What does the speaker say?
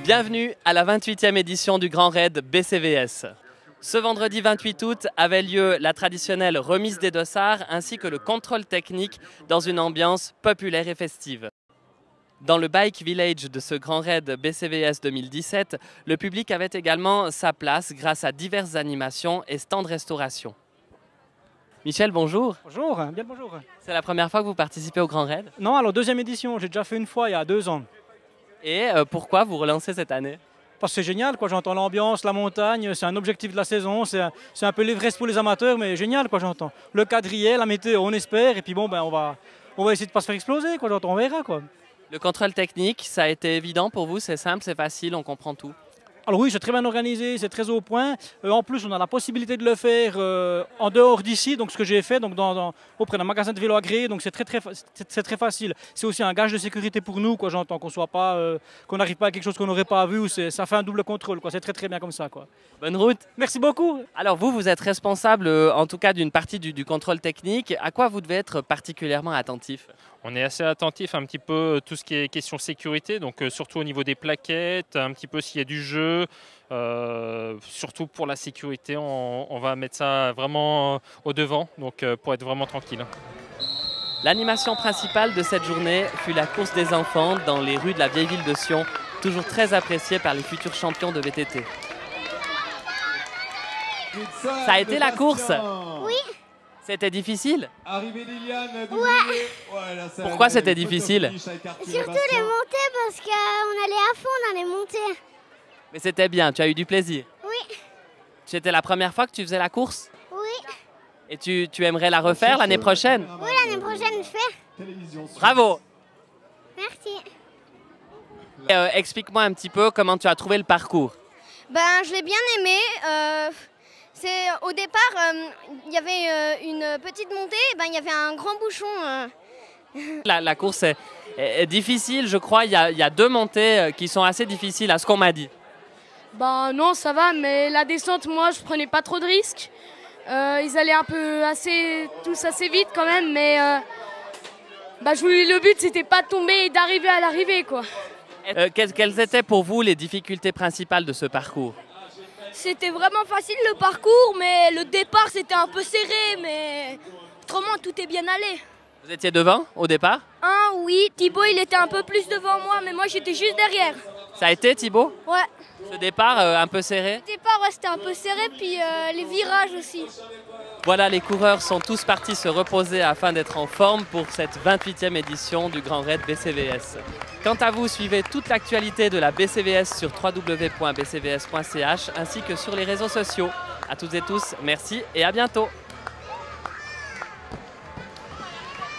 Bienvenue à la 28e édition du Grand Raid BCVS. Ce vendredi 28 août avait lieu la traditionnelle remise des dossards ainsi que le contrôle technique dans une ambiance populaire et festive. Dans le Bike Village de ce Grand Raid BCVS 2017, le public avait également sa place grâce à diverses animations et stands de restauration. Michel, bonjour. Bonjour, bien le bonjour. C'est la première fois que vous participez au Grand Raid? Non, alors deuxième édition, j'ai déjà fait une fois il y a 2 ans. Et pourquoi vous relancez cette année? Parce que c'est génial, quoi. J'entends l'ambiance, la montagne, c'est un objectif de la saison, c'est un peu l'Everest pour les amateurs, mais génial, quoi, j'entends. Le quadrille, la météo, on espère, et puis bon, ben, on va essayer de ne pas se faire exploser, quoi, j'entends, on verra, quoi. Le contrôle technique, ça a été évident pour vous? C'est simple, c'est facile, on comprend tout? Alors oui, c'est très bien organisé, c'est très au point. En plus, on a la possibilité de le faire en dehors d'ici, donc ce que j'ai fait donc auprès d'un magasin de vélo agréé, donc c'est très facile. C'est aussi un gage de sécurité pour nous, quoi, j'entends, qu'on n'arrive pas à quelque chose qu'on n'aurait pas vu, ou ça fait un double contrôle, quoi. C'est très bien comme ça, quoi. Bonne route. Merci beaucoup. Alors vous êtes responsable en tout cas d'une partie du contrôle technique. À quoi vous devez être particulièrement attentif? On est assez attentif un petit peu tout ce qui est question sécurité, donc surtout au niveau des plaquettes, un petit peu s'il y a du jeu, surtout pour la sécurité, on va mettre ça vraiment au devant, donc pour être vraiment tranquille. L'animation principale de cette journée fut la course des enfants dans les rues de la vieille ville de Sion, toujours très appréciée par les futurs champions de VTT. Ça a été la course? Oui. C'était difficile? Ouais. Pourquoi c'était difficile? Surtout les montées parce qu'on allait à fond dans les montées. Mais c'était bien, tu as eu du plaisir? Oui. C'était la première fois que tu faisais la course? Oui. Et tu aimerais la refaire l'année prochaine? Oui, l'année prochaine, je fais. Bravo! Merci. Explique-moi un petit peu comment tu as trouvé le parcours. Ben, je l'ai bien aimé. Au départ, il y avait une petite montée, il y avait un grand bouchon. La course est difficile, je crois. Il y a 2 montées qui sont assez difficiles, à ce qu'on m'a dit. Bah non, ça va, mais la descente, moi, je prenais pas trop de risques. Ils allaient tous assez vite quand même, mais le but, c'était pas de tomber et d'arriver à l'arrivée, quoi. Quelles étaient pour vous les difficultés principales de ce parcours? C'était vraiment facile le parcours, mais le départ, c'était un peu serré, mais autrement, tout est bien allé. Vous étiez devant au départ? Oui, Thibaut, il était un peu plus devant moi, mais moi, j'étais juste derrière. Ça a été, Thibaut? Ouais. Ce départ un peu serré? Le départ, ouais, c'était un peu serré, puis les virages aussi. Voilà, les coureurs sont tous partis se reposer afin d'être en forme pour cette 28e édition du Grand Raid BCVS. Quant à vous, suivez toute l'actualité de la BCVS sur www.bcvs.ch ainsi que sur les réseaux sociaux. À toutes et tous, merci et à bientôt.